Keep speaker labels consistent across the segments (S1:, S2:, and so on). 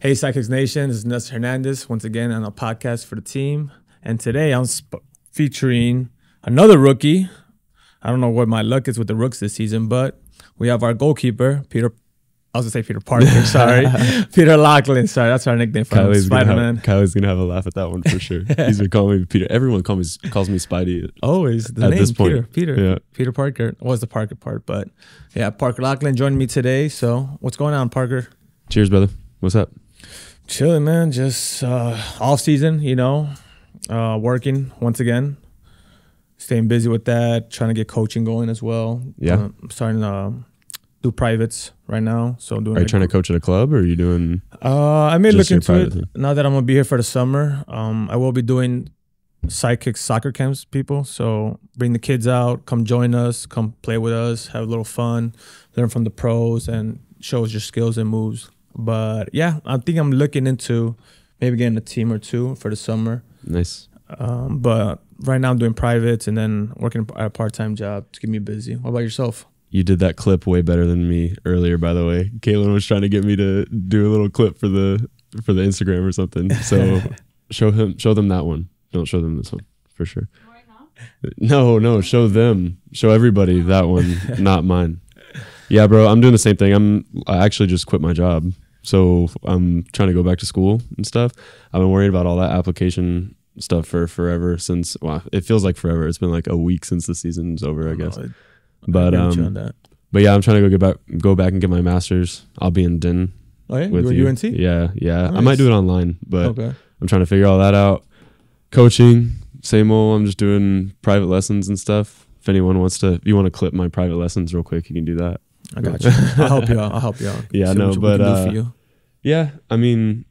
S1: Hey, Sidekicks Nation, this is Nestor Hernandez once again on a podcast for the team. And today I'm featuring another rookie. I don't know what my luck is with the rooks this season, but we have our goalkeeper, Peter. I was going to say Peter Parker, sorry. Peter Lachlan, sorry. That's our nickname for him, Spider-Man.
S2: Kylie's going to have a laugh at that one for sure. He's been calling me Peter. Everyone calls me Spidey.
S1: Always. The
S2: at
S1: name,
S2: this point.
S1: Peter Parker. Was the Parker part, but yeah, Parker Lachlan joined me today. So what's going on, Parker?
S2: Cheers, brother. What's up?
S1: Chilling, man. Just off season, working once again, staying busy with that, trying to get coaching going as well.
S2: Yeah.
S1: I'm starting to do privates right now. So I'm doing.
S2: Are you trying to coach at a club, or are you doing?
S1: I may look
S2: just your
S1: into it
S2: private thing?
S1: now that I'm gonna be here for the summer. I will be doing Sidekicks soccer camps, people. So bring the kids out, come join us, come play with us, have a little fun, learn from the pros, and show us your skills and moves. But yeah, I think I'm looking into maybe getting a team or two for the summer.
S2: Nice.
S1: But right now I'm doing privates and then working at a part-time job to keep me busy. What about yourself?
S2: You did that clip way better than me earlier, by the way. Caitlin was trying to get me to do a little clip for the Instagram or something. So show them that one. Don't show them this one for sure.
S3: Right now?
S2: No, show everybody that one, not mine. Yeah, bro, I'm doing the same thing. I actually just quit my job. So I'm trying to go back to school and stuff. I've been worried about all that application stuff for forever since, well, it feels like forever. It's been like a week since the season's over, I guess. But yeah, I'm trying to go back and get my master's. I'll be in DIN.
S1: Oh yeah,
S2: with
S1: you
S2: UNC? Yeah.
S1: Nice.
S2: I might do it online, but
S1: okay.
S2: I'm trying to figure all that out. Coaching, same old. I'm just doing private lessons and stuff. If anyone wants to, if you want to clip my private lessons real quick, you can do that.
S1: I got you. I'll help you out.
S2: Yeah,
S1: See
S2: no,
S1: what we
S2: but
S1: can do for you.
S2: yeah, I mean,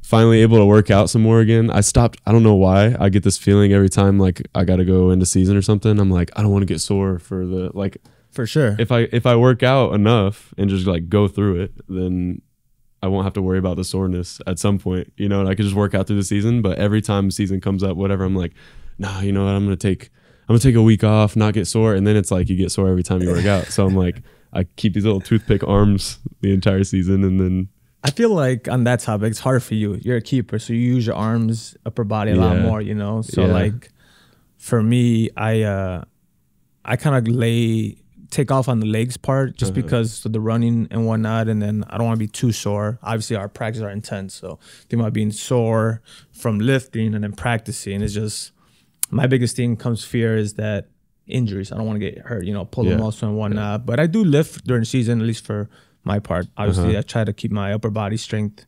S2: finally able to work out some more again. I stopped. I don't know why. I get this feeling every time like I got to go into season or something. I'm like, I don't want to get sore for the like.
S1: For sure.
S2: If I work out enough and just like go through it, then I won't have to worry about the soreness at some point. You know, and I could just work out through the season. But every time season comes up, whatever, I'm like, nah, you know what? I'm gonna take a week off, not get sore, and then it's like you get sore every time you work out. So I'm like, I keep these little toothpick arms the entire season, and then
S1: I feel like on that topic, it's hard for you. You're a keeper, so you use your arms, upper body a lot more, So like for me, I kind of take off on the legs part just because of the running and whatnot, and then I don't want to be too sore. Obviously, our practices are intense, so think about being sore from lifting and then practicing. It's just my biggest thing fear is that injuries. I don't want to get hurt, pull a muscle and whatnot. But I do lift during the season, at least for my part. Obviously, I try to keep my upper body strength,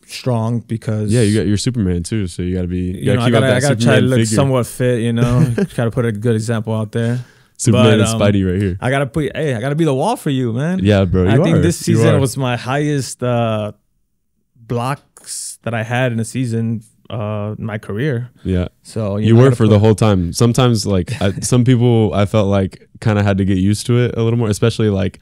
S1: strong because
S2: you got your Superman too, so you got to be.
S1: I gotta try to look somewhat fit. Try to put a good example out there.
S2: Superman and Spidey right here.
S1: I gotta be the wall for you, man.
S2: Yeah, bro.
S1: I think this season was my highest blocks that I had in a season. My career.
S2: Yeah.
S1: So
S2: you were for the whole time. Sometimes like some people I felt like kind of had to get used to it a little more, especially like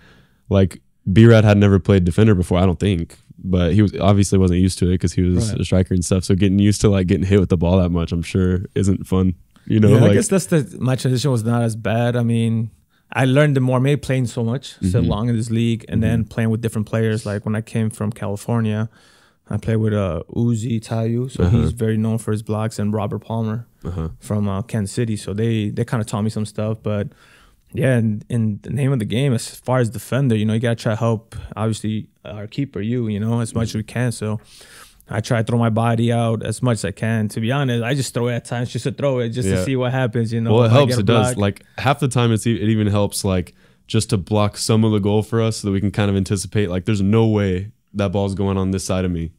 S2: B-Rad had never played defender before, I don't think, but he obviously wasn't used to it because he was a striker and stuff. So getting used to like getting hit with the ball that much, I'm sure isn't fun.
S1: I guess my transition was not as bad. I mean, I learned it more, maybe playing so much so long in this league, and then playing with different players. Like when I came from California, I played with Uzi Tayu, so he's very known for his blocks, and Robert Palmer from Kansas City. So they kind of taught me some stuff. But yeah, in the name of the game, as far as defender, you got to try to help, obviously, our keeper, as much as we can. So I try to throw my body out as much as I can. To be honest, I just throw it at times just to throw it, just to see what happens,
S2: Well, it helps. It does. Like half the time, it even helps like just to block some of the goal for us so that we can kind of anticipate like there's no way that ball's going on this side of me,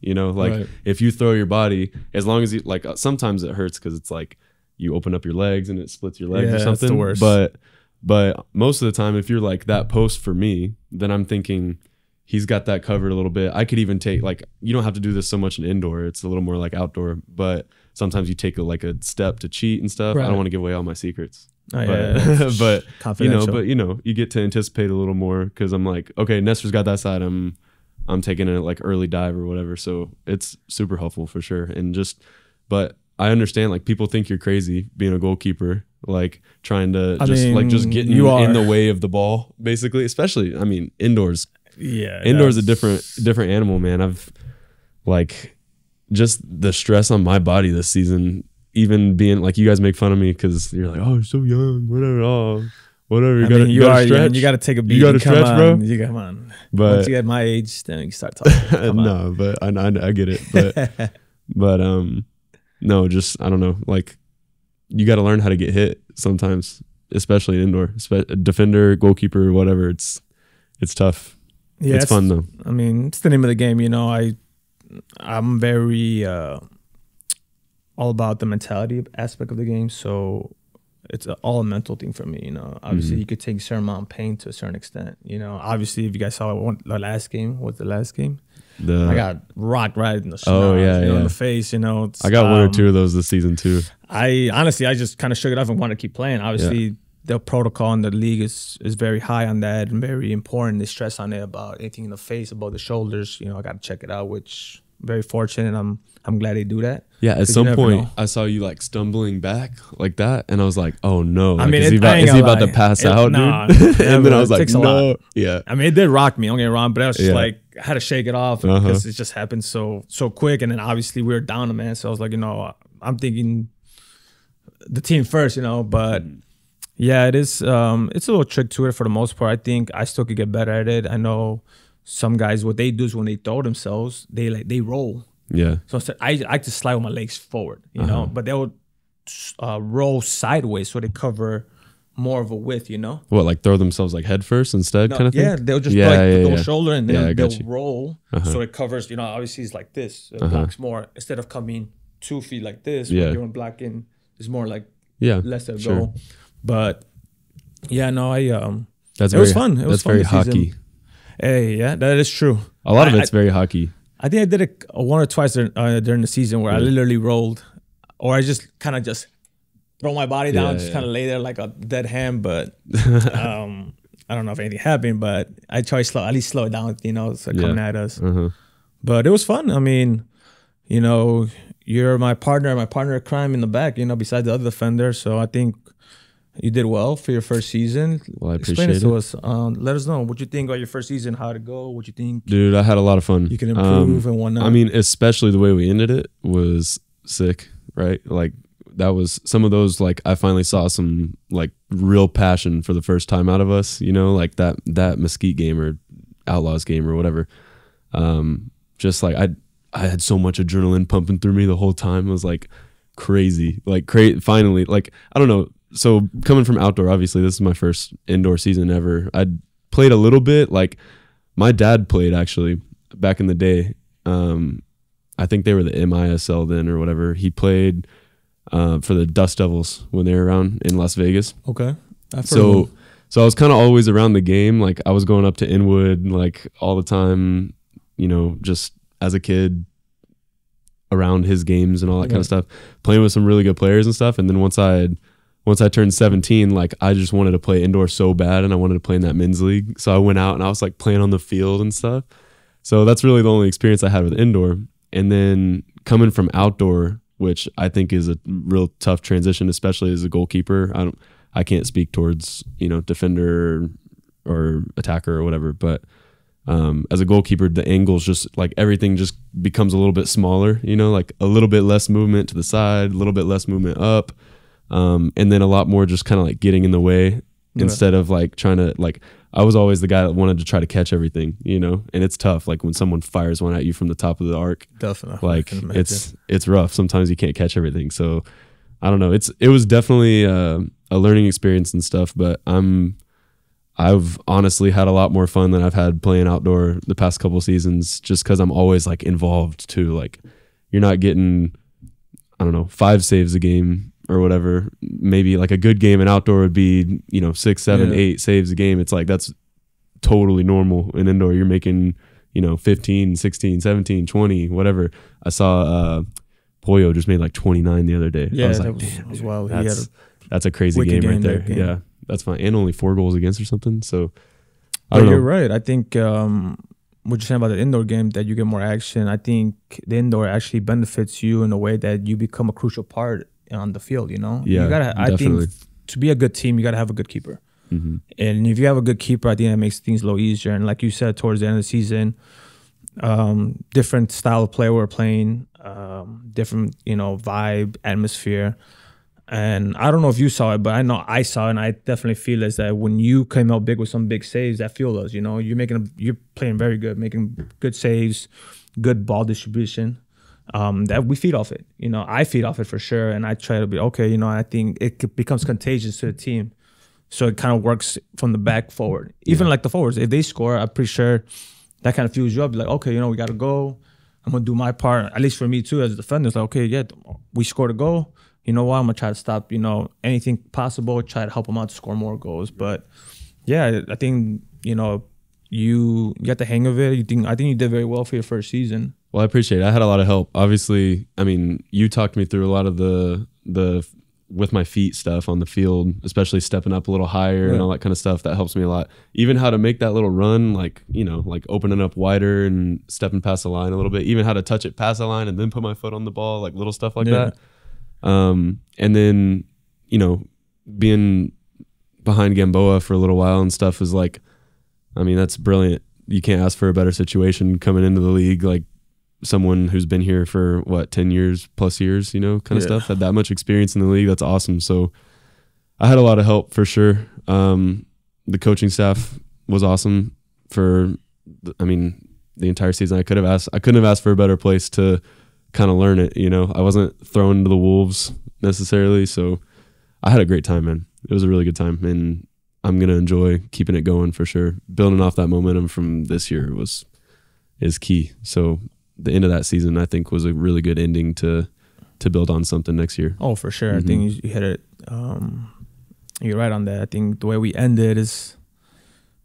S2: if you throw your body, as long as you like, sometimes it hurts because it's like you open up your legs and it splits your legs or something. That's the worst. But most of the time, if you're like that post for me, then I'm thinking he's got that covered a little bit. I could even take like, you don't have to do this so much in indoor. It's a little more like outdoor, but sometimes you take a step to cheat and stuff. I don't want to give away all my secrets. But you get to anticipate a little more because I'm like, okay, Nestor's got that side. I'm taking a like early dive or whatever. So it's super helpful for sure. But I understand like people think you're crazy being a goalkeeper, like trying to just getting in the way of the ball, basically, especially, indoors.
S1: Yeah,
S2: indoor is a different animal, man. I've like just the stress on my body this season. Even being like, you guys make fun of me because you're like, oh, you're so young, whatever. Oh, whatever.
S1: You gotta stretch. You gotta take a beat.
S2: You gotta stretch, bro.
S1: You come on.
S2: But
S1: once you get my age, then you start talking.
S2: No, but I get it. But no, just I don't know. Like, you got to learn how to get hit sometimes, especially indoor. Defender, goalkeeper, whatever. It's tough. Yeah, it's fun though.
S1: I mean, it's the name of the game. You know, I'm very all about the mentality aspect of the game. So it's all a mental thing for me. You know, obviously you could take a certain amount of pain to a certain extent. You know, obviously if you guys saw the last game, I got rocked right in the schnoz, in the face. You know,
S2: I got one or two of those this season too.
S1: I just kind of shook it off and wanted to keep playing. Obviously, the protocol in the league is very high on that and very important. They stress on it about anything in the face, about the shoulders. You know, I got to check it out, which very fortunate. I'm glad they do that.
S2: Yeah, at some point I saw you like stumbling back like that, and I was like, "Oh no!" Like,
S1: I mean,
S2: is he about to pass out, dude? And then I was like, "No." Yeah.
S1: I mean, it did rock me. Don't get me wrong, but I was just like, I had to shake it off because it just happened so quick, and then obviously we were down a man, so I was like, you know, I'm thinking the team first, you know, but. Yeah, it is. It's a little trick to it for the most part. I think I still could get better at it. I know some guys, what they do is when they throw themselves, they roll.
S2: Yeah.
S1: So I like to slide with my legs forward, you know, but they would roll sideways so they cover more of a width, you know.
S2: What, like throw themselves like head first instead, kind of thing?
S1: Yeah, they'll just go shoulder and then they'll roll so it covers. You know, obviously it's like this. It blocks more instead of coming 2 feet like this. When you're blocking, it's more like less of a goal. But yeah, no, it was fun. It was fun.
S2: That's very hockey.
S1: Hey, yeah, that is true.
S2: A lot of it's very hockey.
S1: I think I did it one or twice during the season where I literally rolled, or I just kind of just throw my body down, just kind of lay there like a dead ham. But I don't know if anything happened, but I try at least slow it down, you know, so coming at us. But it was fun. I mean, you know, you're my partner in crime in the back, you know, besides the other defender. So I think you did well for your first season.
S2: Well, I appreciate it.
S1: Explain it to us. Let us know what you think about your first season, how to go, what you think.
S2: Dude, I had a lot of fun.
S1: You can improve and whatnot.
S2: I mean, especially the way we ended it was sick, right? Like, that was some of those, like, I finally saw some, like, real passion for the first time out of us, you know, like that Mesquite game or Outlaws game or whatever. Just like, I had so much adrenaline pumping through me the whole time. It was, like, crazy. Like, finally, like, I don't know. So coming from outdoor, obviously this is my first indoor season ever. I'd played a little bit. Like, my dad played actually back in the day. I think they were the MISL then or whatever. He played for the Dust Devils when they were around in Las Vegas.
S1: Okay.
S2: So I was kind of always around the game. Like, I was going up to Inwood like all the time, you know, just as a kid around his games and all that kind of stuff, playing with some really good players and stuff. And then once I turned 17, like, I just wanted to play indoor so bad, and I wanted to play in that men's league. So I went out and I was like playing on the field and stuff. So that's really the only experience I had with indoor. And then coming from outdoor, which I think is a real tough transition, especially as a goalkeeper. I can't speak towards, you know, defender or attacker or whatever, but as a goalkeeper, the angles just like everything just becomes a little bit smaller, you know, like a little bit less movement to the side, a little bit less movement up. And then a lot more just kind of like getting in the way instead of like trying to, like, I was always the guy that wanted to try to catch everything, you know, and it's tough. Like when someone fires one at you from the top of the arc,
S1: definitely,
S2: like it's rough. Sometimes you can't catch everything. So I don't know. It was definitely a learning experience and stuff, but I've honestly had a lot more fun than I've had playing outdoor the past couple seasons, just cause I'm always like involved too. Like, you're not getting, I don't know, 5 saves a game or whatever. Maybe like a good game in outdoor would be, you know, 6, 7, 8 saves a game. It's like, that's totally normal. In indoor, you're making, you know, 15, 16, 17, 20, whatever. I saw Pollo just made like 29 the other day.
S1: Yeah,
S2: I was like,
S1: that was wild.
S2: That's a crazy game right there. Yeah, that's fine. And only 4 goals against or something. So
S1: I don't know. You're right. I think what you're saying about the indoor game, that you get more action. I think the indoor actually benefits you in a way that you become a crucial part on the field, you know?
S2: Yeah,
S1: I think to be a good team, you got to have a good keeper. And if you have a good keeper, I think that makes things a little easier. And like you said, towards the end of the season, different style of play we're playing, different, vibe, atmosphere. And I don't know if you saw it, but I know I saw it, and I definitely feel is that when you came out big with some big saves, that fueled us. You're playing very good, making good saves, good ball distribution. That we feed off it. I feed off it for sure, and I try to be okay. I think it becomes contagious to the team, so it kind of works from the back forward. Even like the forwards, if they score, I'm pretty sure that kind of fuels you up. Like, okay, we got to go. I'm gonna do my part. At least for me too, as a defender, it's like, okay, yeah, we scored a goal. You know what? I'm gonna try to stop, anything possible, try to help them out to score more goals. But yeah, I think, you got the hang of it. I think you did very well for your first season.
S2: Well, I appreciate it. I had a lot of help. Obviously, I mean, you talked me through a lot of the with my feet stuff on the field, especially stepping up a little higher and all that kind of stuff. That helps me a lot. Even how to make that little run, like opening up wider and stepping past the line a little bit. Even how to touch it past the line and then put my foot on the ball, like little stuff like that. And then, being behind Gamboa for a little while and stuff is like, I mean, that's brilliant. You can't ask for a better situation coming into the league. Like someone who's been here for 10 years plus years, kind of stuff, had that much experience in the league. That's awesome. So I had a lot of help for sure. The coaching staff was awesome for, the entire season. I couldn't have asked for a better place to kind of learn it. I wasn't thrown to the wolves necessarily, so I had a great time, man. It was a really good time, and I'm gonna enjoy keeping it going for sure. Building off that momentum from this year is key. So the end of that season, I think, was a really good ending to build on something next year.
S1: Oh, for sure. I think you hit it. You're right on that. I think the way we ended is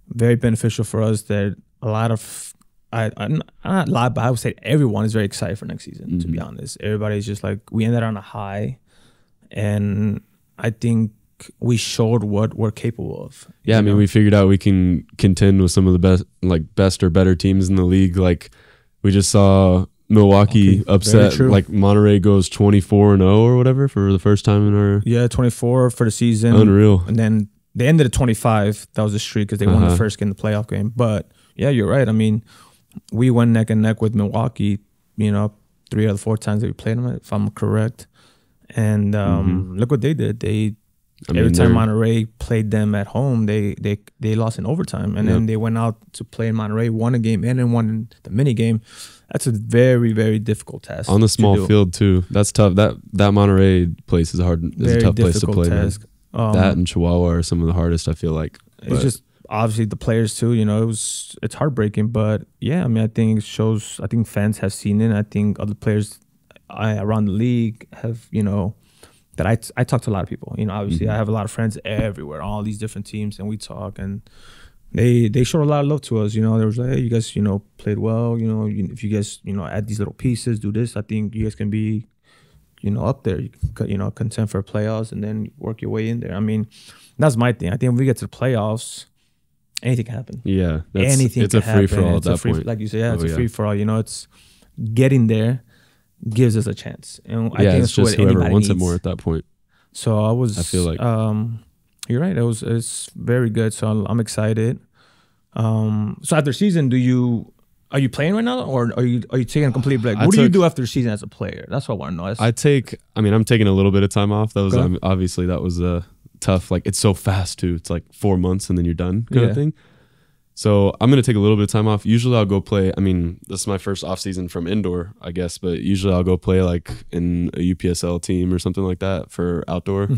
S1: very beneficial for us. That a lot of not a lot, but I would say everyone is very excited for next season, to be honest. Everybody's just like, we ended on a high, and I think we showed what we're capable of.
S2: Yeah, we figured out we can contend with some of the best or better teams in the league. Like we just saw Milwaukee upset, like Monterey goes 24-0 or whatever for the first time in our
S1: 24 for the season.
S2: Unreal.
S1: And then they ended at 25. That was the streak because they won the first game, the playoff game. But yeah, you're right. We went neck and neck with Milwaukee, 3 out of the 4 times that we played them, if I'm correct. And look what they did. Every time Monterey played them at home, they lost in overtime. And then they went out to play in Monterey, won a game, and then won the mini game. That's a very, very difficult task.
S2: On the small field, too. That's tough. That Monterey place is hard. It's a tough place to play. Task. That and Chihuahua are some of the hardest, I feel like.
S1: It's just obviously the players too, it's heartbreaking, but yeah, I think it shows. I think fans have seen it. I think other players around the league have, that I talk to a lot of people. Obviously I have a lot of friends everywhere, all these different teams, and we talk, and they showed a lot of love to us. There was like, hey, you guys, played well. If you guys, add these little pieces, do this, I think you guys can be, up there. You can, contend for playoffs, and then work your way in there. That's my thing. I think if we get to the playoffs, anything can happen.
S2: Yeah,
S1: anything.
S2: It's a free for all at that point.
S1: Like you said, it's a free for all. It's getting there gives us a chance, and I think
S2: it's just whoever wants it more at that point.
S1: So I feel like you're right. It's very good. So I'm excited. So after season, are you playing right now, or are you taking a complete break? What do you do after season as a player? That's what I want to know.
S2: I'm taking a little bit of time off. That was obviously that was tough. Like it's so fast too. It's like 4 months and then you're done kind of thing. So I'm going to take a little bit of time off. Usually I'll go play. This is my first off season from indoor, I guess, but usually I'll go play like in a UPSL team or something like that for outdoor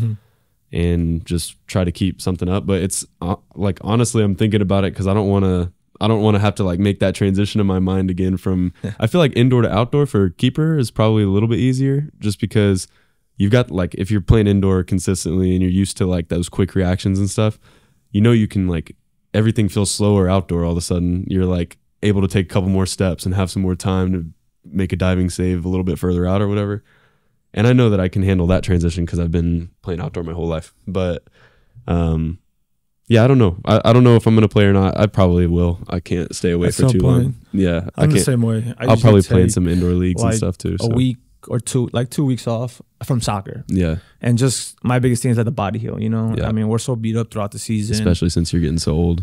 S2: and just try to keep something up. But it's like, honestly, I'm thinking about it because I don't want to have to like make that transition in my mind again from, I feel like indoor to outdoor for keeper is probably a little bit easier just because you've got like, if you're playing indoor consistently and you're used to like those quick reactions and stuff, you can like, everything feels slower outdoor. All of a sudden you're like able to take a couple more steps and have some more time to make a diving save a little bit further out or whatever. And I know that I can handle that transition because I've been playing outdoor my whole life. But yeah, I don't know. I don't know if I'm going to play or not. I probably will. I can't stay away for too long. Yeah.
S1: I'm the same way.
S2: I'll probably play in some indoor leagues and stuff too.
S1: A week or 2 weeks off from soccer.
S2: Yeah.
S1: And just my biggest thing is let the body heal, you know?
S2: Yeah.
S1: I mean, we're so beat up throughout the season.
S2: Especially since you're getting so old.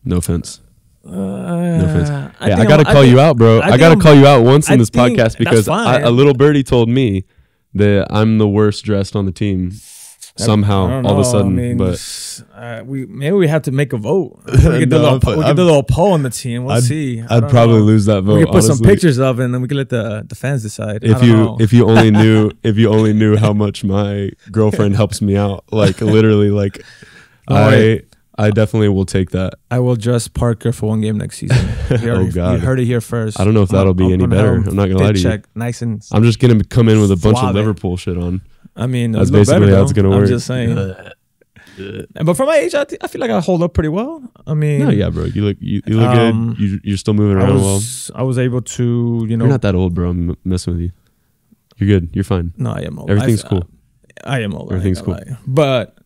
S2: No offense.
S1: No
S2: offense. Hey, I gotta call you out, bro. I gotta call you out once in this podcast because a little birdie told me that I'm the worst dressed on the team somehow all of a sudden. I mean, but
S1: maybe we have to make a vote. We can do a little poll on the team. We'll see.
S2: I'd probably lose that vote.
S1: We can put some pictures of it, and then we can let the fans decide.
S2: If you only knew how much my girlfriend helps me out, like literally, like I definitely will take that.
S1: I will dress Parker for one game next season. You heard it here first.
S2: I don't know if that'll be any better. I'm not gonna lie to you.
S1: Nice and
S2: I'm just gonna come in with a bunch of Liverpool shit on.
S1: I mean,
S2: that's basically how it's gonna work.
S1: I'm just saying. But for my age, I feel like I hold up pretty well. I mean,
S2: no, yeah, bro, you look good. You're still moving around well.
S1: I was able to, you know.
S2: You're not that old, bro. I'm messing with you. You're good. You're fine.
S1: No, I am old.
S2: Everything's cool.
S1: I am old.
S2: Everything's cool.
S1: But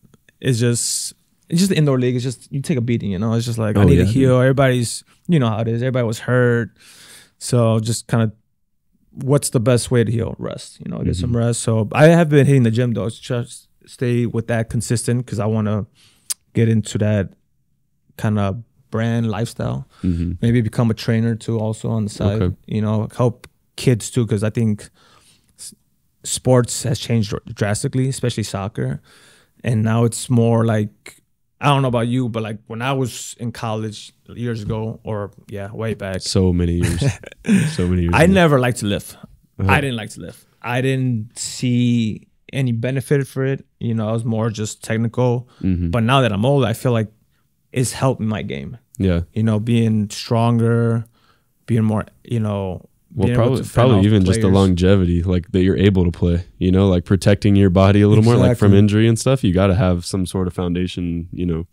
S1: it's just the indoor league. It's just you take a beating, you know. It's just like I need to heal. Everybody's, you know how it is. Everybody was hurt, so just kind of. What's the best way to heal? Rest, you know, get some rest. So I have been hitting the gym though. Just stay with that consistent because I want to get into that kind of brand lifestyle. Maybe become a trainer too, also on the side. Okay. You know, help kids too because I think sports has changed drastically, especially soccer, and now it's more like I don't know about you, but like when I was in college years ago, or way back.
S2: So many years.
S1: I never liked to lift. I didn't like to lift. I didn't see any benefit for it. You know, I was more just technical. But now that I'm older, I feel like it's helped my game.
S2: Yeah.
S1: You know, being stronger, being more, you know.
S2: Well, probably even just the longevity, like that you're able to play, you know, like protecting your body a little more, like from injury and stuff. You got to have some sort of foundation, you know,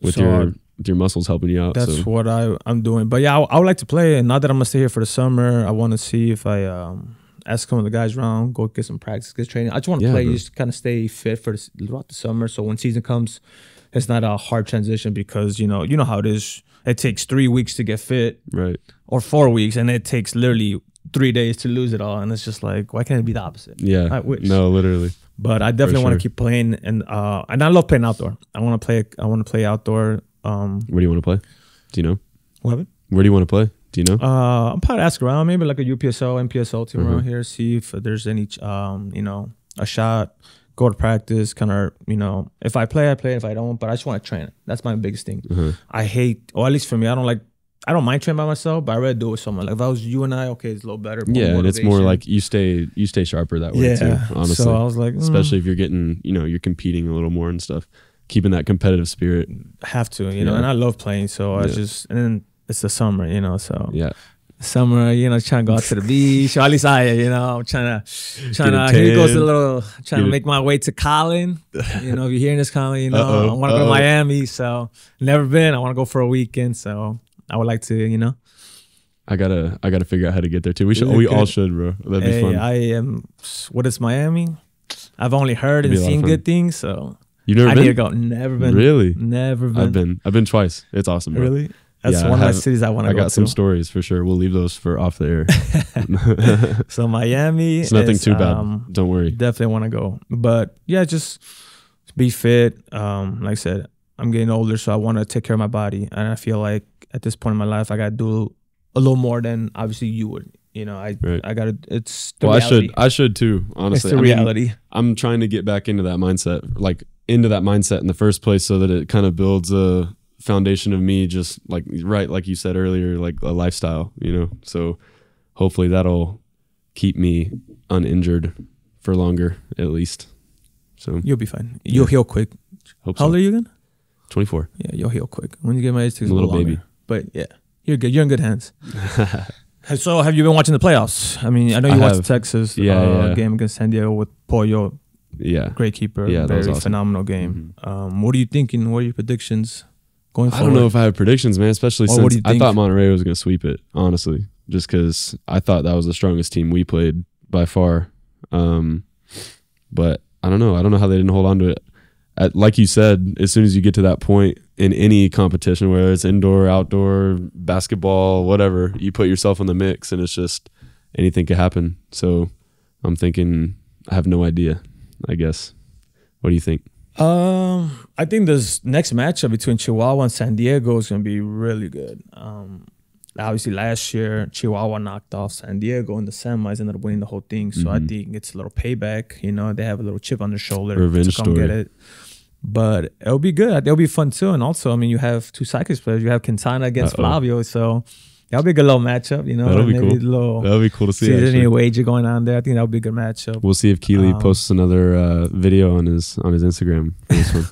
S2: with your muscles helping you out.
S1: That's what I'm doing. But yeah, I would like to play. And now that I'm going to stay here for the summer, I want to see if I ask some of the guys around, go get some practice, get training. I just want to play, just kind of stay fit throughout the summer. So when season comes, it's not a hard transition because, you know how it is. It takes 3 weeks to get fit,
S2: right? Or
S1: 4 weeks, and it takes literally 3 days to lose it all. And it's just like, why can't it be the opposite?
S2: Yeah,
S1: I wish.
S2: No, literally.
S1: But I definitely want to keep playing, and I love playing outdoor. I want to play outdoor.
S2: Where do you want to play? Do you know?
S1: What?
S2: Where do you want to play? Do you know?
S1: I'm probably ask around, maybe like a UPSL, MPSL team around here. See if there's any, you know, a shot. Go to practice, kind of, you know, if I play, I play. If I don't, but I just want to train. That's my biggest thing. I hate, or at least for me, I don't mind training by myself, but I rather do it with someone. Like if I was you and I, okay, it's a little better.
S2: Yeah, and it's more like you stay sharper that way too. Honestly,
S1: so I was like,
S2: especially if you're getting, you know, you're competing a little more and stuff, keeping that competitive spirit.
S1: Have to, you know, and I love playing, so I just, and then it's the summer, you know, so
S2: yeah.
S1: Summer, you know, trying to go out to the beach, or at least you know, trying to here goes trying to make my way to Colin. You know, if you're hearing this, Colin, you know, I want to go to Miami, so never been. I want to go for a weekend, so I would like to, you know.
S2: I gotta figure out how to get there too. We all should, bro. That'd be fun.
S1: I am. What is Miami? I've only heard and seen good things, so
S2: you've never been?
S1: I need to go. Never been.
S2: Really?
S1: Never been.
S2: I've been twice. It's awesome, bro.
S1: Really? That's one of my cities I want to go to.
S2: I got some stories for sure. We'll leave those for off the air.
S1: So Miami,
S2: it's nothing too bad. Don't worry.
S1: Definitely want to go. But yeah, just be fit. Like I said, I'm getting older, so I want to take care of my body. And I feel like at this point in my life, I got to do a little more than obviously you would. You know, I got to, it's the reality.
S2: I should too, honestly.
S1: It's the reality.
S2: I'm trying to get back into that mindset, like into that mindset in the first place so that it kind of builds a foundation of me just like like you said earlier, like a lifestyle, you know. So hopefully that'll keep me uninjured for longer at least. So
S1: you'll be fine. You'll heal quick.
S2: Hope
S1: How old are you again?
S2: 24.
S1: Yeah, you'll heal quick. When you get my age, it takes
S2: a little baby.
S1: Longer. But yeah, you're good. You're in good hands. So have you been watching the playoffs? I mean, I know you watched the Texas game against San Diego with Pollo.
S2: Yeah.
S1: Great keeper.
S2: Yeah,
S1: very
S2: awesome.
S1: phenomenal game. What are you thinking? What are your predictions? Going forward?
S2: I don't know if I have predictions, man, especially since I thought Monterrey was going to sweep it, honestly, just because I thought that was the strongest team we played by far. But I don't know. I don't know how they didn't hold on to it. Like you said, as soon as you get to that point in any competition, whether it's indoor, outdoor, basketball, whatever, you put yourself in the mix and it's just anything could happen. So I'm thinking I have no idea, I guess. What do you think?
S1: I think this next matchup between Chihuahua and San Diego is going to be really good. Obviously, last year, Chihuahua knocked off San Diego in the semis, ended up winning the whole thing. So I think it's a little payback. You know, they have a little chip on their shoulder
S2: Revenge
S1: to come
S2: story.
S1: get it. But it'll be good. It'll be fun too. And also, I mean, you have two Cyclops players. You have Quintana against Flavio. So that'll be a good little matchup. You know,
S2: that'll be
S1: maybe
S2: cool. That'll be cool to see.
S1: See if there's any wager going on there. I think that'll be a good matchup.
S2: We'll see if Keely posts another video on his Instagram for this one.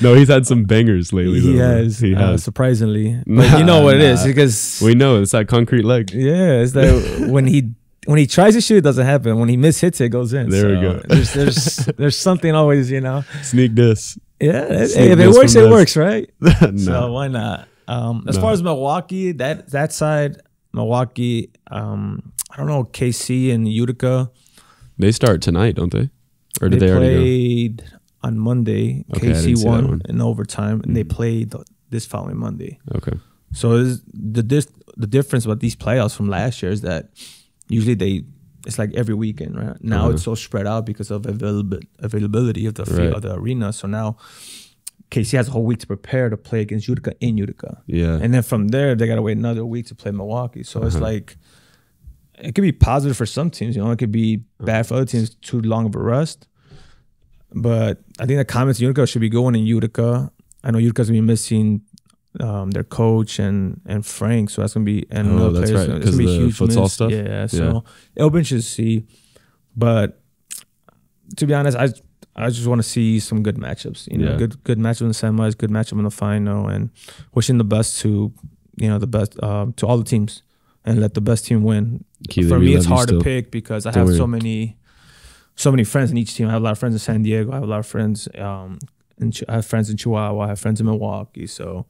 S2: No, he's had some bangers lately.
S1: He has, surprisingly. But you know what it is, because
S2: we know it's that concrete leg.
S1: Yeah, it's that when he tries to shoot, it doesn't happen. When he mishits it, goes in.
S2: There we go.
S1: There's something always, you know.
S2: Sneak diss.
S1: Yeah, if it works, it works, right? No. So why not? As far as Milwaukee, that side, Milwaukee, I don't know, KC and Utica.
S2: They start tonight, don't they? Or did they already go?
S1: On Monday. Okay, KC won in overtime, and they played this following Monday.
S2: Okay.
S1: So the difference about these playoffs from last year is that usually it's like every weekend, right? Now it's so spread out because of availability of the arena. So now KC has a whole week to prepare to play against Utica in Utica. Yeah. And then from there, they got to wait another week to play Milwaukee. So it's like, it could be positive for some teams, you know, it could be bad for other teams, too long of a rest. But I think the comments in Utica should be going in Utica. I know Utica's going to be missing their coach and Frank, so that's going to be another
S2: that's
S1: players.
S2: right, because of the
S1: huge
S2: futsal
S1: miss.
S2: stuff.
S1: Yeah, so it'll be interesting to see. But to be honest, I just want to see some good matchups. You know, good matchup in the semis, good matchup in the final, and wishing the best to to all the teams, and let the best team win.
S2: Keely,
S1: for me, it's hard to pick because I have so many friends in each team. I have a lot of friends in San Diego. I have a lot of friends I have friends in Chihuahua. I have friends in Milwaukee. So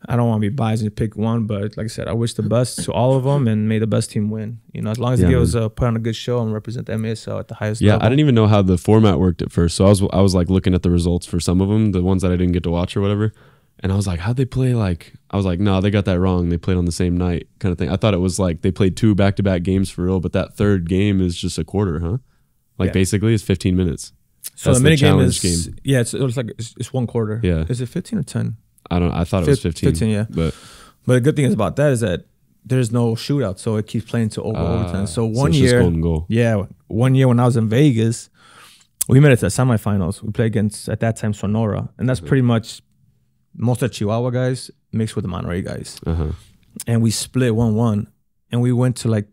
S1: I don't want to be biased and pick one. But like I said, I wish the best to all of them and may the best team win. You know, as long as they give us put on a good show and represent the MASL at the highest level.
S2: Yeah, I didn't even know how the format worked at first. So I was like looking at the results for some of them, the ones that I didn't get to watch or whatever. And I was like, how'd they play? Like, I was like, no, they got that wrong. They played on the same night kind of thing. I thought it was like they played 2 back-to-back games for real, but that third game is just a quarter, huh? Like basically it's 15 minutes.
S1: So the minute game is it was like it's 1 quarter.
S2: Yeah.
S1: Is it 15 or 10?
S2: I thought it was 15.
S1: 15, yeah.
S2: But
S1: the good thing is about that is that there's no shootout, so it keeps playing to overtime. So one year,
S2: just golden goal.
S1: Yeah, 1 year when I was in Vegas, we made it to the semifinals. We played against at that time Sonora, and that's pretty much most of the Chihuahua guys mixed with the Monterey guys. And we split 1-1, and we went to like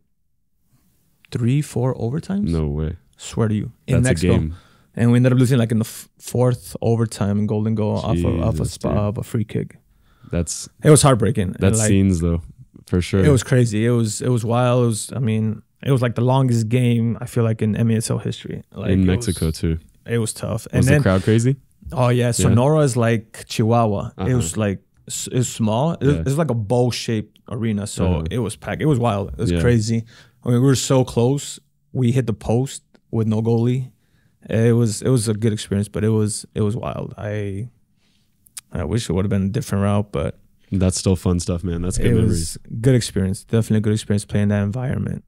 S1: 3-4 overtimes.
S2: No way.
S1: Swear to you, in Mexico. A game. And we ended up losing like in the 4th overtime in golden goal off a free kick. It was heartbreaking.
S2: That's scenes though, for sure.
S1: It was crazy. It was wild. It was like the longest game I feel like in MASL history. Like
S2: in Mexico too.
S1: It was tough.
S2: Was the crowd crazy?
S1: Oh yeah, Sonora is like Chihuahua. It was like it's small. It's like a bowl shaped arena, so it was packed. It was wild. It was crazy. I mean, we were so close. We hit the post with no goalie. It was a good experience, but it was wild. I wish it would have been a different route, but
S2: that's still fun stuff, man. That's good memories.
S1: Good experience. Definitely a good experience playing that environment.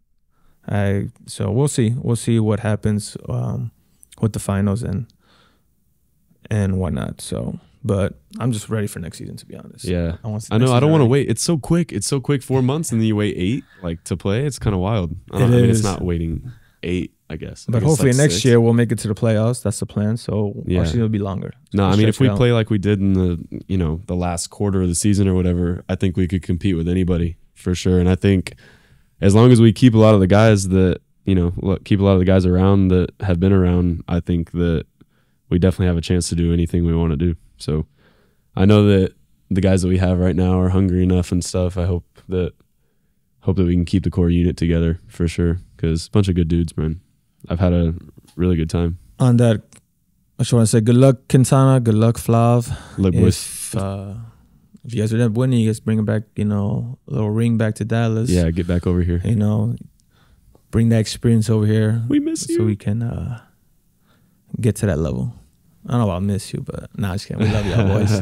S1: So we'll see. We'll see what happens with the finals and whatnot. So, but I'm just ready for next season, to be honest.
S2: Yeah, I know. I don't want to wait. It's so quick. It's so quick. 4 months, and then you wait 8 like to play. It's kind of wild. I mean, it's not waiting 8. I guess.
S1: But hopefully like next year we'll make it to the playoffs. That's the plan. So our season will be longer.
S2: No, I mean if we play like we did in the last quarter of the season or whatever, I think we could compete with anybody for sure. And I think as long as we keep a lot of the guys that keep a lot of the guys around that have been around, I think that we definitely have a chance to do anything we want to do. So I know that the guys that we have right now are hungry enough and stuff. I hope that we can keep the core unit together for sure, because a bunch of good dudes, man. I've had a really good time.
S1: On that, I just want to say good luck, Quintana. Good luck, Flav.
S2: Look,
S1: if you guys are not winning, you guys bring it back, a little ring back to Dallas.
S2: Yeah, get back over here.
S1: Bring that experience over here.
S2: We miss you.
S1: So we can get to that level. I don't know about miss you, but nah, just kidding. We love y'all, boys.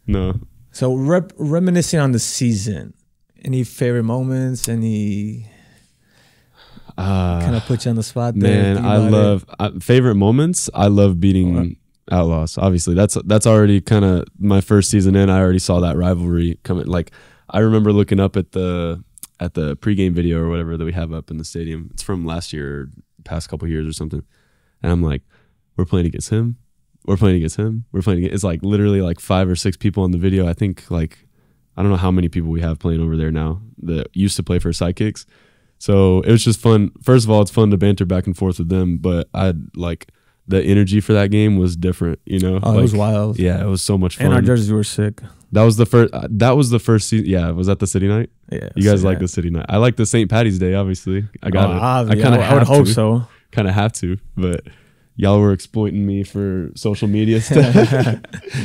S2: No.
S1: So reminiscing on the season, any favorite moments? Kind of put you on the spot there.
S2: Man, I love favorite moments. I love beating Outlaws. Obviously, that's already kind of my first season in. I already saw that rivalry coming. Like, I remember looking up at the pregame video or whatever that we have up in the stadium. It's from last year, past couple years or something. And I'm like, we're playing against him. We're playing against him. We're playing against. It's like literally like 5 or 6 people on the video. I think like, I don't know how many people we have playing over there now that used to play for Sidekicks. So it was just fun. First of all, it's fun to banter back and forth with them, but the energy for that game was different, you know?
S1: Oh, it was wild.
S2: Yeah, it was so much fun.
S1: And our jerseys were sick.
S2: That was the first season. Yeah, was that the City Night?
S1: Yeah.
S2: You guys like the City Night. I like the St. Patty's Day, obviously. I got it.
S1: I would hope so.
S2: Kind of have to, but y'all were exploiting me for social media stuff.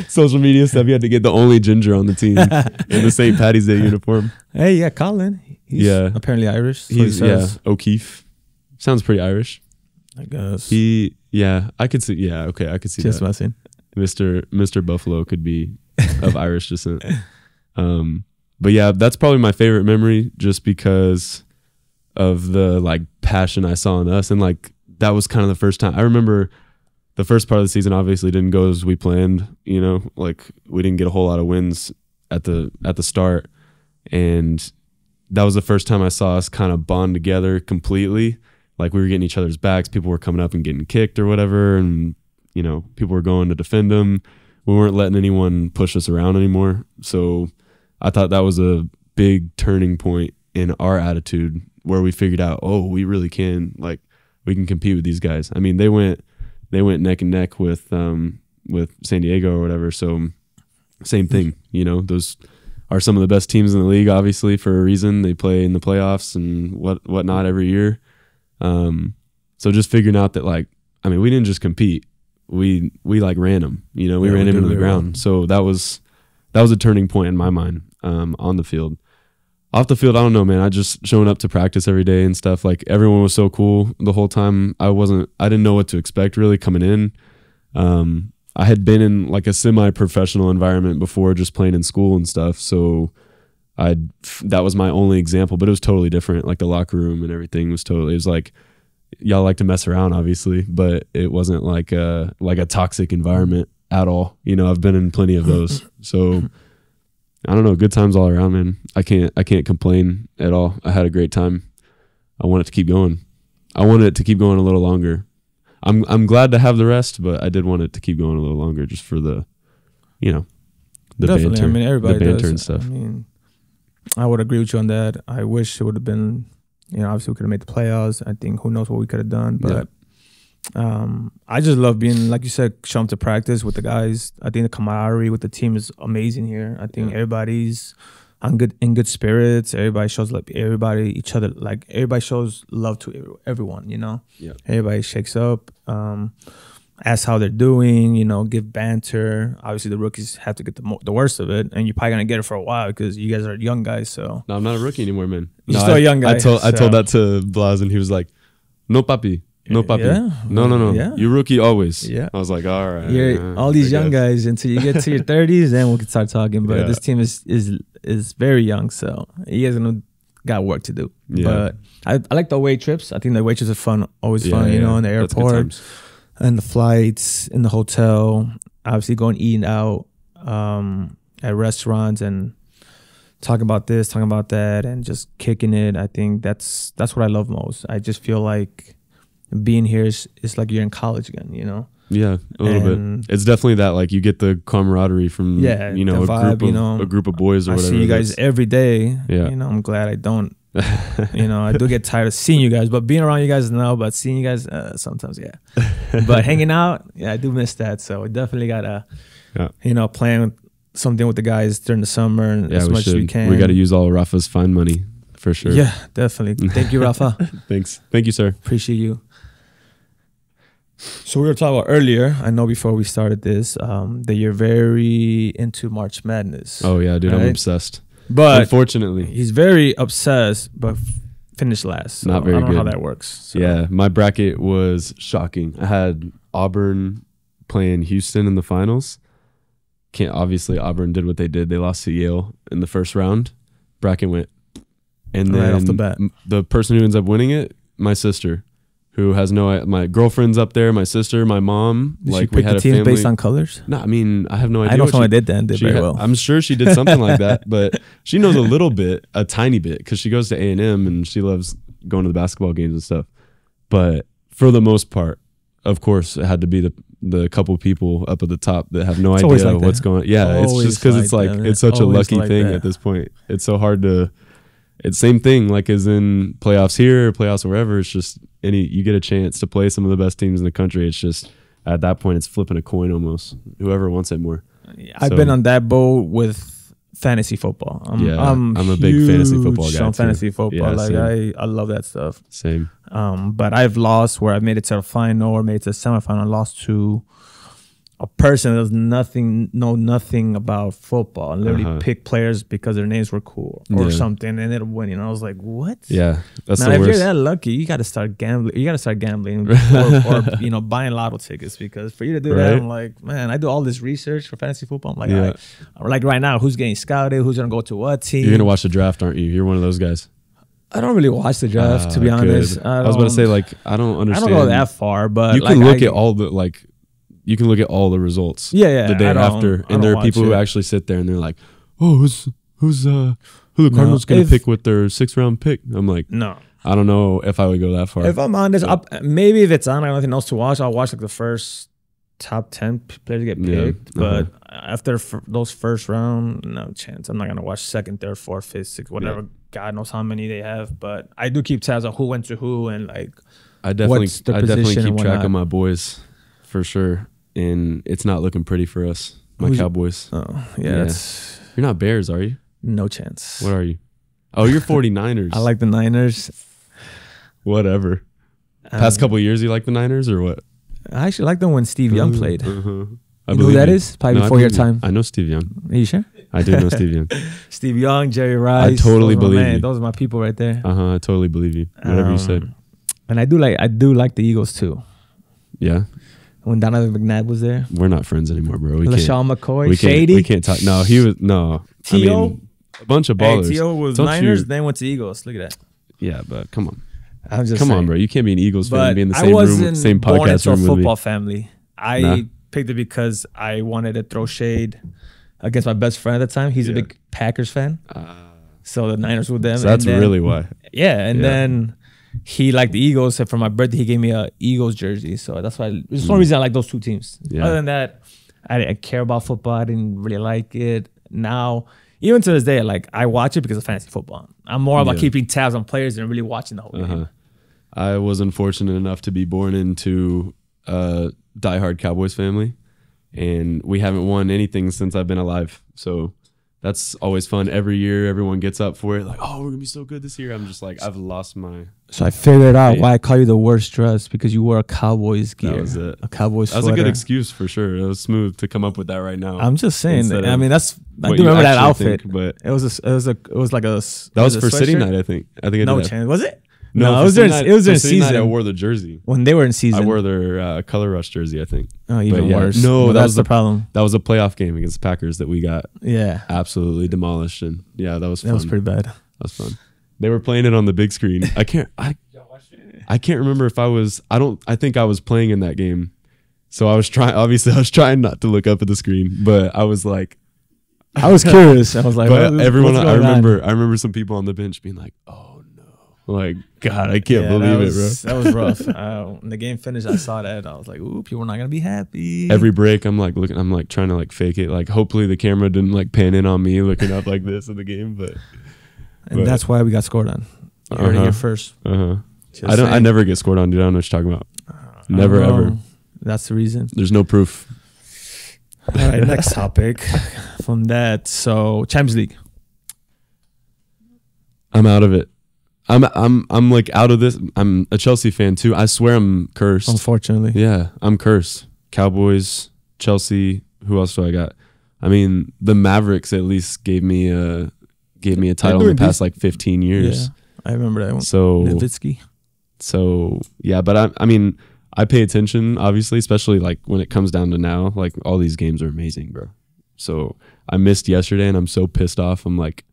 S2: Social media stuff. You had to get the only ginger on the team in the St. Patty's Day uniform.
S1: Hey, yeah, Colin. He's apparently Irish.
S2: He's O'Keefe. Sounds pretty Irish.
S1: I guess.
S2: I could see. Yeah, okay, I could see
S1: just
S2: that.
S1: Messing.
S2: Mr. Buffalo could be of Irish descent. But yeah, that's probably my favorite memory, just because of the like passion I saw in us, and like that was kind of the first time. I remember the first part of the season obviously didn't go as we planned. You know, like we didn't get a whole lot of wins at the start, and that was the first time I saw us kind of bond together completely. Like we were getting each other's backs. People were coming up and getting kicked or whatever, and you know, people were going to defend them. We weren't letting anyone push us around anymore. So I thought that was a big turning point in our attitude, where we figured out, oh, we really can, like, we can compete with these guys. I mean, they went neck and neck with San Diego or whatever. So same thing, you know, those are some of the best teams in the league, obviously, for a reason. They play in the playoffs and whatnot every year. So just figuring out that, like, I mean, we didn't just compete. We like ran them, you know, we ran him into the ground. So that was a turning point in my mind, on the field. Off the field, I don't know, man. I just showing up to practice every day and stuff. Like, everyone was so cool the whole time. I didn't know what to expect really coming in. I had been in like a semi-professional environment before, just playing in school and stuff. So that was my only example, but it was totally different. Like the locker room and everything it was like, y'all like to mess around, obviously, but it wasn't like a toxic environment at all. You know, I've been in plenty of those. So I don't know, good times all around, man. I can't complain at all. I had a great time. I want it to keep going. I wanted it to keep going a little longer. I'm glad to have the rest, but I did want it to keep going a little longer, just for the, you know, the
S1: definitely
S2: banter.
S1: I mean, everybody
S2: the banter
S1: does.
S2: And stuff.
S1: I mean, I would agree with you on that. I wish it would have been, you know, obviously we could have made the playoffs. I think who knows what we could have done, but I just love being, like you said, showing up to practice with the guys. I think the camaraderie with the team is amazing here. I think everybody's in good spirits. Everybody shows everybody shows love to everyone, you know. Yeah. Everybody shakes up, asks how they're doing, you know, give banter. Obviously the rookies have to get the worst of it, and you're probably gonna get it for a while because you guys are young guys. So
S2: no, I'm not a rookie anymore, man.
S1: You're still a young guy.
S2: I told that to Blas, and he was like, "No, papi. No, papi.
S1: Yeah.
S2: No.
S1: Yeah.
S2: You're rookie always."
S1: Yeah.
S2: I was like, all right.
S1: You're all these young guys until you get to your 30s, then we can start talking. But this team is very young, so you guys got work to do. Yeah. But I like the away trips. I think the away trips are fun, always fun, you know, in the airport and the flights, in the hotel, obviously going eating out at restaurants and talking about this, talking about that, and just kicking it. I think that's what I love most. I just feel like being here is like you're in college again, you know?
S2: Yeah, a little bit. It's definitely that, like, you get the camaraderie from, you know, a group of boys or whatever.
S1: I see you guys every day. Yeah. You know, I'm glad I don't. You know, I do get tired of seeing you guys, but being around you guys now, but seeing you guys sometimes, yeah. But hanging out, yeah, I do miss that. So we definitely got to, you know, plan something with the guys during the summer and as much as we can.
S2: We got to use all of Rafa's fine money for sure.
S1: Yeah, definitely. Thank you, Rafa.
S2: Thanks. Thank you, sir.
S1: Appreciate you. So we were talking about earlier, I know before we started this, that you're very into March Madness.
S2: Oh, yeah, dude, right? I'm obsessed.
S1: But
S2: unfortunately,
S1: he's very obsessed, but finished last. So
S2: not very good.
S1: I don't know how that works. So.
S2: Yeah, my bracket was shocking. I had Auburn playing Houston in the finals. Obviously, Auburn did what they did. They lost to Yale in the first round. Bracket went. And then
S1: right off the bat,
S2: the person who ends up winning it, my sister, who has my girlfriend's up there, my sister, my mom.
S1: Did
S2: like
S1: she pick
S2: we had
S1: the
S2: a
S1: teams
S2: family
S1: based on colors?
S2: No, I mean I have no idea.
S1: I know someone did that and did very well.
S2: I'm sure she did something like that, but she knows a little bit, a tiny bit, because she goes to A&M and she loves going to the basketball games and stuff. But for the most part, of course, it had to be the couple people up at the top that have no idea like what's going on. Yeah, it's just because it's like it's such a lucky thing at this point. It's so hard to. It's same thing like as in playoffs here, playoffs wherever. It's just you get a chance to play some of the best teams in the country. It's just at that point it's flipping a coin almost. Whoever wants it more.
S1: I've been on that boat with fantasy football. I'm a big fantasy football guy. Fantasy football, yeah, I love that stuff.
S2: Same.
S1: But I've lost where I made it to a final or made it to a semifinal. I lost to a person that know nothing about football and literally pick players because their names were cool or something and ended up winning. I was like, what?
S2: Yeah, that's
S1: now,
S2: the
S1: if
S2: worst.
S1: You're that lucky, you got to start gambling. You got to start gambling or buying lotto tickets, because for you to do that, I'm like, man, I do all this research for fantasy football. I'm like, like right now, who's getting scouted? Who's gonna go to what team?
S2: You're gonna watch the draft, aren't you? You're one of those guys.
S1: I don't really watch the draft, to be honest.
S2: I was about to say, like, I don't understand.
S1: I don't go that far, but
S2: you can look at all the you can look at all the results.
S1: Yeah,
S2: the day after, and there are people who actually sit there and they're like, "Oh, who the Cardinals going to pick with their 6th round pick?" I'm like,
S1: no,
S2: I don't know if I would go that far.
S1: If I'm honest, maybe if it's on, I have nothing else to watch. I'll watch like the first top 10 players get picked, but after those first round, no chance. I'm not gonna watch 2nd, 3rd, 4th, 5th, 6th, whatever. God knows how many they have, but I do keep tabs on who went to who and like.
S2: I definitely keep track of my boys, for sure. And it's not looking pretty for us, Cowboys.
S1: Oh, yeah.
S2: You're not Bears, are you?
S1: No chance.
S2: What are you? Oh, you're 49ers.
S1: I like the Niners.
S2: Whatever. Past couple of years, you like the Niners or what?
S1: I actually like them when Steve Young played.
S2: You
S1: know who that is? Probably before your time.
S2: I know Steve Young.
S1: Are you sure?
S2: I do know Steve Young.
S1: Steve Young, Jerry Rice.
S2: I totally believe you.
S1: Those are my people right there.
S2: I totally believe you. Whatever you said.
S1: And I do like the Eagles too.
S2: Yeah.
S1: When Donovan McNabb was there.
S2: We're not friends anymore, bro.
S1: LaShawn McCoy, Shady.
S2: We can't talk. No, he was
S1: T.O.
S2: I mean, a bunch of ballers.
S1: Hey, T.O. was Niners, then went to Eagles. Look at that.
S2: Yeah, but come on.
S1: I'm just
S2: come on, bro. You can't be an Eagles fan and be in the same room, same podcast room with me. I wasn't born into a football
S1: family. I picked it because I wanted to throw shade against my best friend at the time. He's a big Packers fan. So the Niners with them.
S2: So that's really why.
S1: Yeah, and then he liked the Eagles. So for my birthday, he gave me a Eagles jersey. So that's why. There's no reason I like those two teams. Yeah. Other than that, I didn't care about football. I didn't really like it. Now, even to this day, like I watch it because of fantasy football. I'm more about keeping tabs on players than really watching the whole game.
S2: I was unfortunate enough to be born into a diehard Cowboys family, and we haven't won anything since I've been alive. So that's always fun. Every year, everyone gets up for it. Like, oh, we're going to be so good this year. I'm just like, I've lost my...
S1: So I figured out why I call you the worst dress, because you wore a Cowboys gear.
S2: That was it.
S1: A Cowboys sweater.
S2: That was a good excuse for sure. It was smooth to come up with that right now.
S1: I'm just saying. I mean, I do remember that outfit. But it was like a...
S2: That was for City Night, I think. I did
S1: no chance. Was it?
S2: No, it was during season. I wore the jersey.
S1: When they were in season.
S2: I wore their Color Rush jersey, I think.
S1: Oh, even worse.
S2: No,
S1: that's the problem.
S2: That was a playoff game against the Packers that we got absolutely demolished. And that was fun.
S1: That was pretty bad. That
S2: was fun. They were playing it on the big screen. I can't remember if I think I was playing in that game. So I was trying not to look up at the screen, but I was like,
S1: I was curious. I was like,
S2: but everyone, I remember some people on the bench being like, oh, like, God, I can't believe it, bro.
S1: That was rough. When the game finished, I saw that. I was like, ooh, people are not going to be happy.
S2: Every break, I'm like trying to like fake it. Like, hopefully the camera didn't like pan in on me looking up like this in the game. But
S1: that's why we got scored on. You heard it here first.
S2: I never get scored on, dude. I don't know what you're talking about. Never, ever.
S1: That's the reason.
S2: There's no proof.
S1: All right, next topic from that. So, Champions League.
S2: I'm out of it. I'm like out of this. I'm a Chelsea fan too. I swear I'm cursed.
S1: Unfortunately.
S2: Yeah, I'm cursed. Cowboys, Chelsea, who else do I got? I mean, the Mavericks at least gave me a title in the past like 15 years.
S1: Yeah, I remember that one.
S2: So
S1: Nowitzki.
S2: So yeah, but I mean, I pay attention obviously, especially like when it comes down to now, like all these games are amazing, bro. So I missed yesterday and I'm so pissed off. I'm like,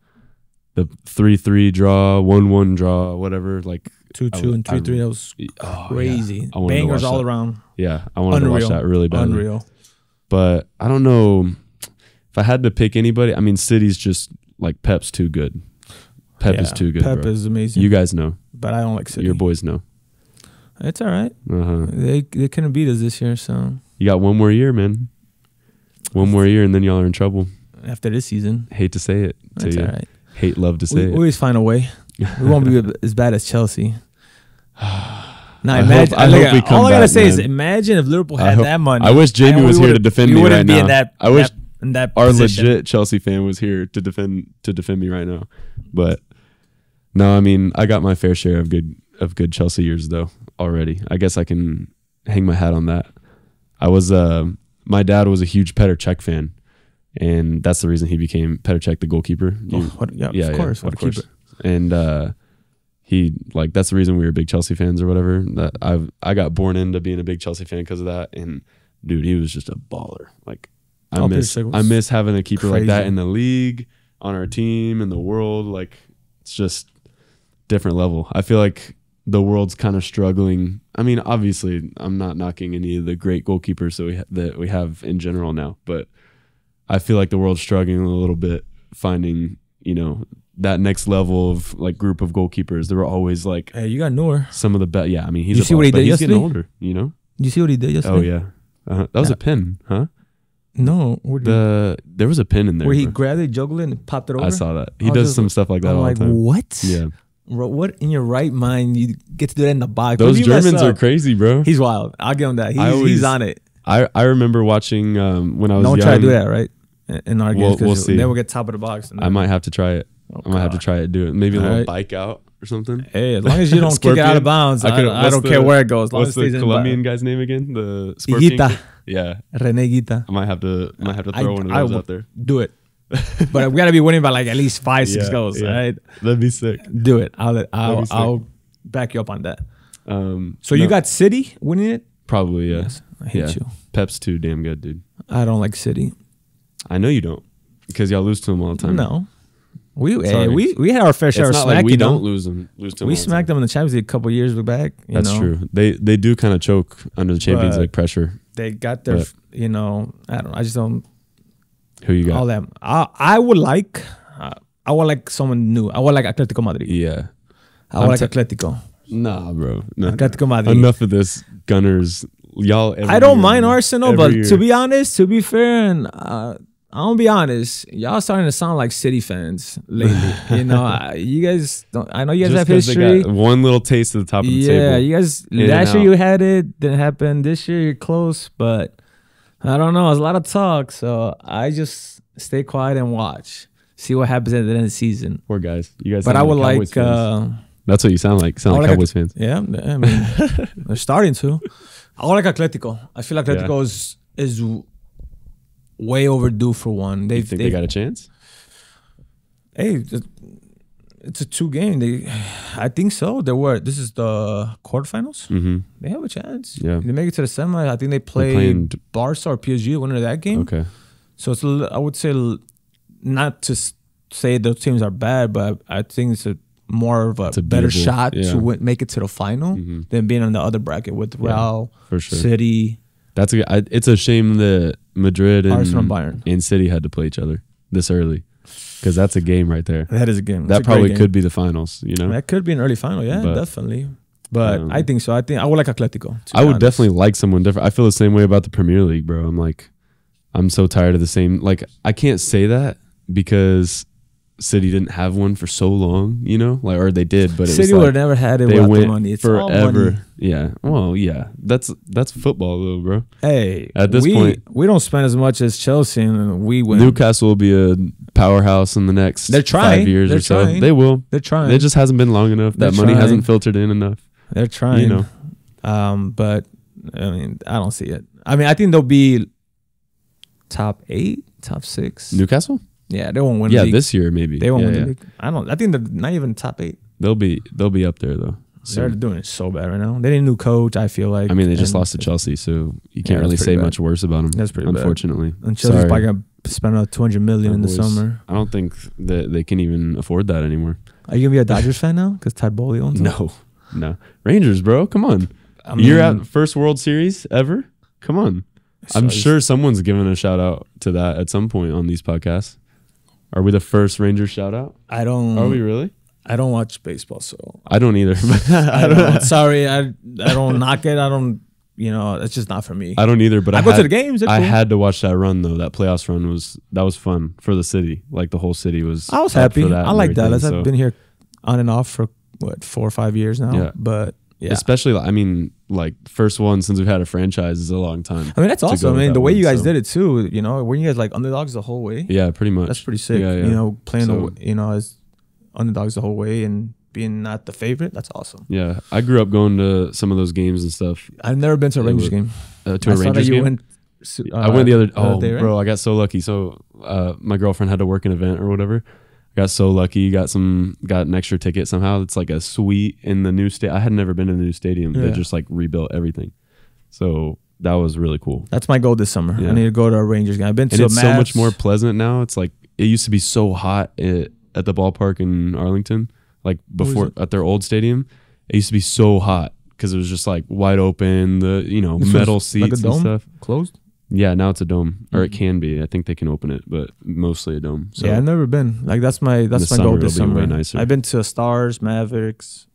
S2: the 3-3 draw, 1-1 draw, whatever. Like
S1: 2-2 and 3-3. That was crazy.
S2: Yeah.
S1: Bangers all around.
S2: Yeah, I wanted to watch that really badly.
S1: Unreal.
S2: But I don't know if I had to pick anybody. I mean, City's just like Pep's too good. Pep is too good.
S1: Pep
S2: bro.
S1: is amazing.
S2: You guys know,
S1: but I don't like City.
S2: Your boys know.
S1: It's all right. They couldn't beat us this year, so
S2: you got one more year, man. One more year, and then y'all are in trouble.
S1: After this season,
S2: hate to say it to you. All right. Hate, love to say it.
S1: We always find a way. We won't be as bad as Chelsea. Now
S2: imagine. I hope we come
S1: all I gotta
S2: back,
S1: say
S2: man.
S1: is, imagine if Liverpool had that money.
S2: I wish Jamie was here to defend me right now.
S1: I wish in that
S2: our
S1: position.
S2: legit Chelsea fan was here to defend me right now. But no, I mean, I got my fair share of good Chelsea years though already. I guess I can hang my hat on that. I was my dad was a huge Petr Cech fan, and that's the reason he became Petr Cech, the goalkeeper.
S1: Of course, what a keeper.
S2: And he that's the reason we were big Chelsea fans or whatever. That I got born into being a big Chelsea fan because of that. And dude, he was just a baller. Like I miss having a keeper like that in the league, on our team, in the world. Like it's just different level. I feel like the world's kind of struggling. I mean, obviously, I'm not knocking any of the great goalkeepers that we have in general now, but I feel like the world's struggling a little bit finding, that next level of like group of goalkeepers. There were always like,
S1: hey, you got Noor.
S2: Some of the best. Yeah, I mean,
S1: you see what he did yesterday?
S2: He's getting older.
S1: Did you see what he did yesterday?
S2: Oh yeah, that was a pin, huh?
S1: No,
S2: there was a pin in there
S1: where he grabbed it, juggled it, and popped it over.
S2: I saw that. He does some stuff like that all the time.
S1: What?
S2: Yeah.
S1: Bro, what in your right mind you get to do that in the box?
S2: Those Germans are crazy, bro.
S1: He's wild. I'll give him that. He's on it.
S2: I remember watching when I was young.
S1: Don't try to do that, right? In our games,
S2: we'll see.
S1: Then we'll get top of the box.
S2: I might have to try it. I might have to try it. Do it. Maybe a little bike out or something.
S1: Hey, as long as you don't kick it out of bounds, I don't care where it goes.
S2: What's the Colombian guy's name again? The Scorpion.
S1: Higuita.
S2: Yeah,
S1: René Higuita.
S2: I might have to throw one of those out there.
S1: Do it. But we gotta be winning by like at least 5-6 goals, right?
S2: That'd be sick.
S1: Do it. I'll back you up on that. So you got City winning it?
S2: Probably, yeah.
S1: Yes, I hate you.
S2: Pep's too damn good, dude.
S1: I don't like City.
S2: I know you don't, because y'all lose to them all the time.
S1: No, we had our fair share of smacking.
S2: Like we don't lose to them.
S1: We smacked them in the Champions League a couple years back.
S2: That's true. They do kind of choke under the Champions League pressure.
S1: They got their, I don't know. I just don't.
S2: Who you got?
S1: All them. I would like someone new. I would like Atletico Madrid.
S2: Yeah.
S1: I would like Atletico.
S2: Nah, bro. No.
S1: Atletico Madrid.
S2: Enough of this, Gunners. Y'all.
S1: I don't mind Arsenal, but to be honest, to be fair, and I'm gonna be honest, y'all starting to sound like City fans lately. You guys don't. I know you guys have history.
S2: Got one little taste at the top of the table.
S1: Yeah, you guys. Last year you had it, didn't happen. This year you're close, but I don't know. There's a lot of talk, so I just stay quiet and watch. See what happens at the end of the season.
S2: Poor guys. You guys.
S1: But I would like.
S2: That's what you sound like. Sound like Cowboys fans.
S1: Yeah, I mean, they're starting to. I would like Atletico. I feel like Atletico is way overdue for one.
S2: They got a chance?
S1: Hey, it's a 2-game. I think so. This is the quarterfinals.
S2: Mm-hmm.
S1: They have a chance.
S2: Yeah,
S1: they make it to the semi. I think they play Barca or PSG, the winner of that game.
S2: Okay.
S1: So I would say, not to say those teams are bad, but I think it's more of a better shot to make it to the final than being on the other bracket with Real,
S2: for sure.
S1: City.
S2: It's a shame that Madrid and
S1: Arsenal, Bayern,
S2: and City had to play each other this early, because that's a game right there.
S1: That is a game.
S2: That probably could be the finals. That
S1: could be an early final. Yeah, definitely. But I think so. I would like Atletico.
S2: I would definitely like someone different. I feel the same way about the Premier League, bro. I'm so tired of the same. Like, I can't say that because City didn't have one for so long, or they did, but
S1: City would have never had it without the money. It's
S2: forever.
S1: All money.
S2: Yeah. Well, yeah. That's football, though, bro.
S1: Hey,
S2: at this point,
S1: we don't spend as much as Chelsea, and we win.
S2: Newcastle will be a powerhouse in the next 5 years or so. They will.
S1: They're trying.
S2: It just hasn't been long enough. That money hasn't filtered in enough.
S1: They're trying. But I mean, I don't see it. I mean, I think they'll be top 8, top 6.
S2: Newcastle?
S1: Yeah, they won't win.
S2: Yeah, this year maybe.
S1: They won't win the league. I think they're not even top 8.
S2: They'll be up there though.
S1: They're doing it so bad right now. They need a new coach. I feel like.
S2: I mean, they just lost to Chelsea, so you can't really say much worse about them.
S1: That's pretty
S2: unfortunately.
S1: Bad. And Chelsea's probably gonna spend about $200 million in the summer.
S2: I don't think that they can even afford that anymore.
S1: Are you gonna be a Dodgers fan now? Because Todd Bowley owns them?
S2: No, No. Rangers, bro. Come on. I mean, you're at first World Series ever? Come on. I'm sure someone's giving a shout out to that at some point on these podcasts. Are we the first Rangers shout out?
S1: I don't.
S2: Are we really?
S1: I don't watch baseball, so
S2: I don't either.
S1: I don't. Sorry, I don't knock it. I don't. You know, it's just not for me.
S2: I don't either. But I
S1: go to the games.
S2: I had to watch that run though. That playoffs run was fun for the city. Like the whole city was.
S1: I was happy. I like Dallas. I've been here on and off for what 4 or 5 years now.
S2: Yeah.
S1: But yeah,
S2: especially I mean, like first one since we've had a franchise is a long time.
S1: I mean, that's awesome. I mean, the way you guys did it too. You know, weren't you guys like underdogs the whole way?
S2: Yeah, pretty much.
S1: That's pretty sick.
S2: Yeah.
S1: You know, playing you know as underdogs the whole way and being not the favorite. That's awesome.
S2: Yeah, I grew up going to some of those games and stuff.
S1: I've never been to a Rangers game.
S2: To a Rangers game. I went the other. Oh,
S1: day, right?
S2: Bro, I got so lucky. So my girlfriend had to work an event or whatever. Got so lucky. Got an extra ticket somehow. It's like a suite in the new state. I had never been in the new stadium. Yeah. They just like rebuilt everything. So that was really cool.
S1: That's my goal this summer. Yeah. I need to go to a Rangers game. I've been to
S2: it's so much more pleasant now. It's like it used to be so hot at the ballpark in Arlington. Like before at their old stadium, it used to be so hot because it was just like wide open, metal seats like a dome?
S1: And
S2: stuff.
S1: Closed?
S2: Yeah, now it's a dome, or it can be. I think they can open it, but mostly a dome. So
S1: yeah, I've never been. Like that's my goal this summer. I've been to Stars, Mavericks,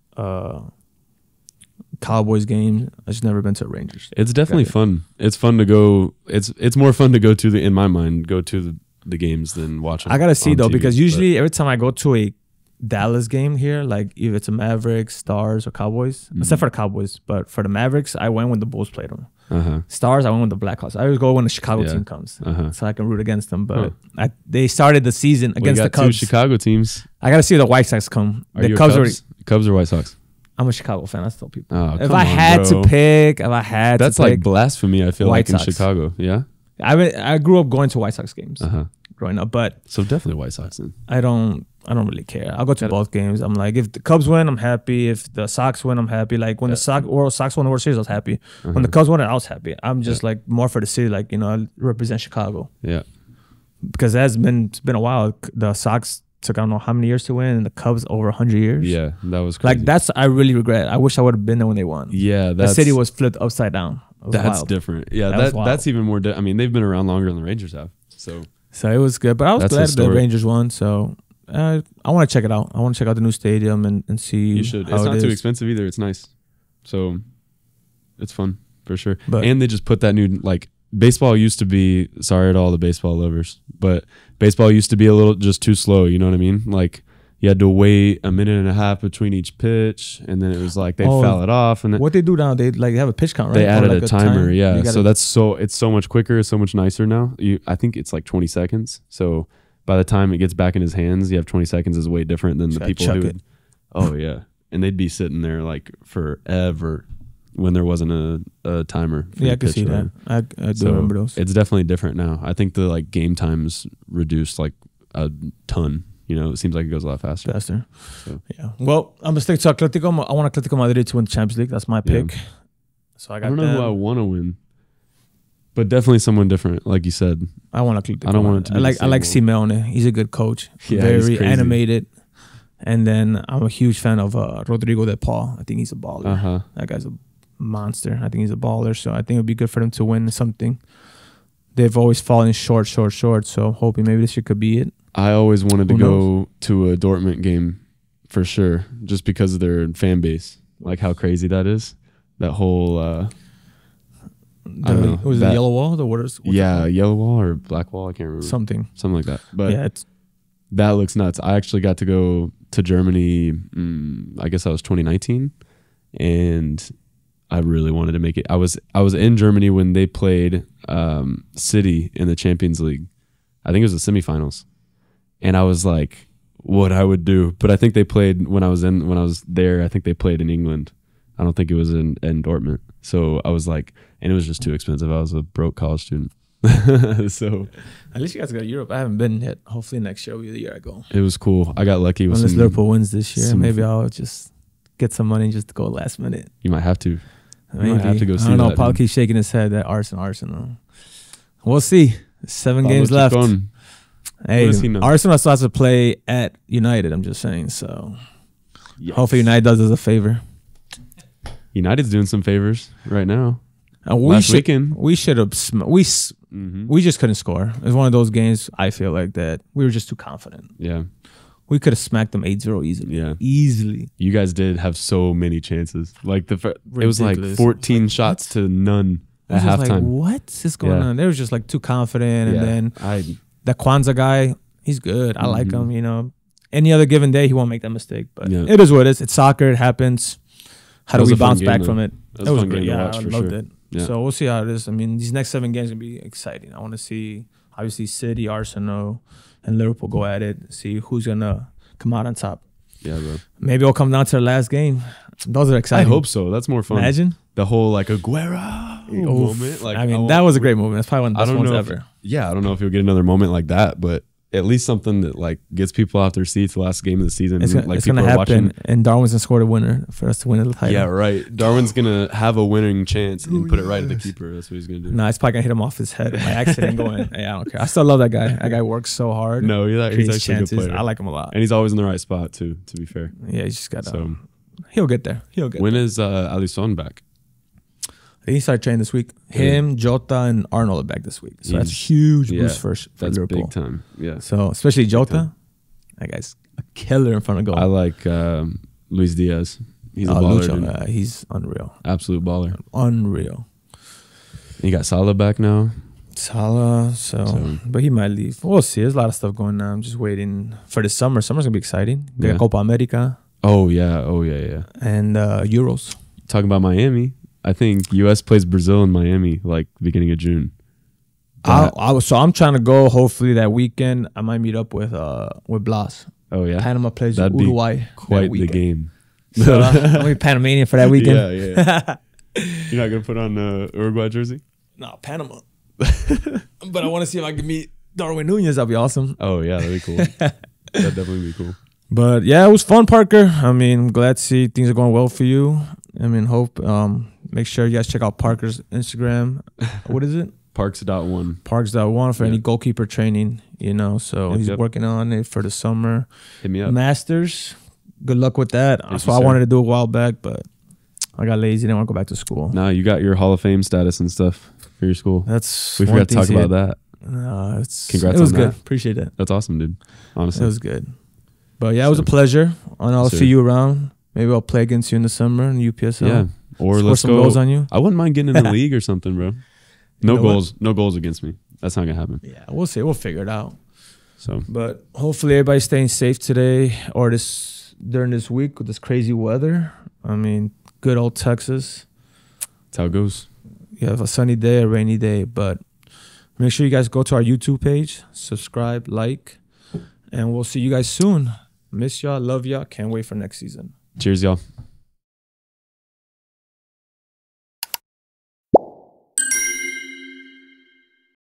S1: Cowboys games. I've just never been to Rangers.
S2: It's definitely fun. It's fun to go. It's more fun to go to in my mind, go to the games than watch them.
S1: I gotta see though, because usually every time I go to a Dallas game here, like if it's a Mavericks, Stars, or Cowboys, except for the Cowboys, but for the Mavericks, I went when the Bulls played them. Stars, I went with the Blackhawks. I always go when the Chicago team comes, so I can root against them. But they started the season against the Cubs.
S2: 2 Chicago teams.
S1: I gotta see the White Sox come.
S2: Are you Cubs or White Sox?
S1: I'm a Chicago fan. I tell people.
S2: Oh,
S1: if I had to pick,
S2: that's like blasphemy. I feel like in Chicago. Yeah,
S1: I grew up going to White Sox games growing up, but
S2: so definitely White Sox. Then
S1: I don't really care. I'll go to both games. I'm like, if the Cubs win, I'm happy. If the Sox win, I'm happy. Like when the Sox won the World Series, I was happy. When the Cubs won it, I was happy. I'm just like more for the city. Like I represent Chicago.
S2: Yeah,
S1: because it's been a while. The Sox took I don't know how many years to win, and the Cubs over 100 years.
S2: Yeah, that was crazy.
S1: Like that's I really regret. I wish I would have been there when they won.
S2: Yeah,
S1: the city was flipped upside down.
S2: That's
S1: wild.
S2: Different. Yeah, that's even more. I mean, they've been around longer than the Rangers have. So
S1: it was good, but I was glad the Rangers won. So I want to check it out. I want to check out the new stadium and see.
S2: You should. It's not too expensive either. It's nice. So it's fun for sure. And they just put that new baseball used to be, sorry to all the baseball lovers, but baseball used to be a little just too slow. You know what I mean? Like you had to wait a minute and a half between each pitch, and then it was like they'd foul it off. And
S1: what they do now, they have a pitch count, right?
S2: They added a timer, yeah. So it's so much quicker, it's so much nicer now. I think it's like 20 seconds. So by the time it gets back in his hands, you have 20 seconds is way different than the people who. Oh yeah, and they'd be sitting there like forever when there wasn't a timer.
S1: Yeah, I can see that. I do remember those.
S2: It's definitely different now. I think the game times reduced like a ton. It seems like it goes a lot faster.
S1: So. Yeah. Well, I'm going to stick to Atletico. I want Atletico Madrid to win the Champions League. That's my pick. So I don't know
S2: who I want to win, but definitely someone different, like you said.
S1: I want Atletico.
S2: I don't want it to be
S1: I like Simeone. He's a good coach.
S2: Yeah,
S1: very animated. And then I'm a huge fan of Rodrigo de Paul. I think he's a baller. That guy's a monster. I think he's a baller. So I think it would be good for them to win something. They've always fallen short. So hoping maybe this year could be it.
S2: I always wanted to go to a Dortmund game for sure, just because of their fan base, like how crazy that is. That whole, I don't know.
S1: Was it Yellow Wall?
S2: Yellow Wall or Black Wall? I can't remember.
S1: Something
S2: like that. But
S1: yeah,
S2: that looks nuts. I actually got to go to Germany. I guess that was 2019, and I really wanted to make it. I was in Germany when they played City in the Champions League. I think it was the semifinals. And I was like, what I would do. But I think they played when I was there, I think they played in England. I don't think it was in Dortmund. So I was like, and it was just too expensive. I was a broke college student. So
S1: at least you guys go to Europe. I haven't been yet. Hopefully next year will be the year I go.
S2: It was cool. I got lucky with
S1: unless Liverpool wins this year. Maybe I'll just get some money just to go last minute.
S2: You might have to. You might have to go see that.
S1: I don't know. Paul keeps shaking his head that Arsenal. We'll see. 7 games left. Hey, Arsenal still has to play at United, I'm just saying. So hopefully United does us a favor.
S2: United's doing some favors right now.
S1: Last weekend, we should have. We just couldn't score. It was one of those games. I feel like that we were just too confident.
S2: Yeah,
S1: we could have smacked them 8-0 easily.
S2: Yeah,
S1: easily.
S2: You guys did have so many chances. Like it was like 14 shots to none at halftime.
S1: Like, what is going on? They were just like too confident. And then the Kwanzaa guy, he's good. I like him. You know, any other given day, he won't make that mistake. But it is what it is. It's soccer. It happens. How do we bounce back from it?
S2: It was great. Yeah,
S1: I loved it. Yeah. So we'll see how it is. I mean, these next 7 games are going to be exciting. I want to see, obviously, City, Arsenal, and Liverpool go at it. See who's going to come out on top.
S2: Yeah, bro.
S1: Maybe it'll come down to the last game. Those are exciting.
S2: I hope so. That's more fun.
S1: Imagine.
S2: The whole, like, Aguero moment. Like,
S1: I mean, that was a great moment. That's probably one of the best ones ever.
S2: I don't know if you'll get another moment like that, but at least something that like gets people off their seats the last game of the season.
S1: It's going to happen, and Darwin's going to score a winner for us to win the title.
S2: Yeah, right. Darwin's going to have a winning chance and put it right at the keeper. That's what he's going to do.
S1: No, it's probably going to hit him off his head by accident going, hey, I don't care. I still love that guy. That guy works so hard.
S2: No, he's actually chances. A good player.
S1: I like him a lot.
S2: And he's always in the right spot, too, to be fair.
S1: Yeah, he's just got to... he'll get there.
S2: When is Alisson back?
S1: He started training this week. Him, Jota, and Arnold are back this week. So that's a huge boost for
S2: that's
S1: Liverpool.
S2: Big time. Yeah.
S1: So especially Jota, that guy's a killer in front of goal.
S2: I like Luis Diaz. He's a baller.
S1: Lucho, he's unreal.
S2: Absolute baller.
S1: Unreal.
S2: And you got Salah back now.
S1: Salah, but he might leave. We'll see. There's a lot of stuff going on. I'm just waiting for the summer. Summer's gonna be exciting. They got Copa America.
S2: Oh yeah.
S1: And Euros.
S2: Talking about Miami. I think U.S. plays Brazil in Miami, like beginning of June.
S1: So I'm trying to go. Hopefully that weekend I might meet up with Blas.
S2: Oh yeah,
S1: Panama plays Uruguay.
S2: Quite the game.
S1: So I'll be Panamanian for that weekend.
S2: Yeah. You're not gonna put on the Uruguay jersey?
S1: No, Panama. But I want to see if I can meet Darwin Nunez. That'd be awesome.
S2: Oh yeah, that'd be cool. That'd definitely be cool.
S1: But yeah, it was fun, Parker. I mean, glad to see things are going well for you. I mean, hope. Make sure you guys check out Parker's Instagram. What is it?
S2: Parks.1.
S1: Parks.1 for any goalkeeper training, you know. So he's working on it for the summer.
S2: Hit me up.
S1: Masters. Good luck with that. That's what I wanted to do a while back, but I got lazy. Didn't want to go back to school.
S2: Nah, you got your Hall of Fame status and stuff for your school. We forgot to talk about that. Congrats. It was good. Appreciate it. That's awesome, dude. Honestly,
S1: it was good. But yeah, it was a pleasure. And I'll see you around. Maybe I'll play against you in the summer in UPSL.
S2: Yeah. Or
S1: score
S2: let's
S1: some
S2: go.
S1: Goals on you.
S2: I wouldn't mind getting in the league or something, bro. No goals. No goals against me. That's not gonna happen.
S1: Yeah, we'll see. We'll figure it out.
S2: So,
S1: but hopefully everybody's staying safe today or during this week with this crazy weather. I mean, good old Texas.
S2: That's how it goes.
S1: You have a sunny day, a rainy day, but make sure you guys go to our YouTube page, subscribe, like, and we'll see you guys soon. Miss y'all, love y'all. Can't wait for next season.
S2: Cheers, y'all.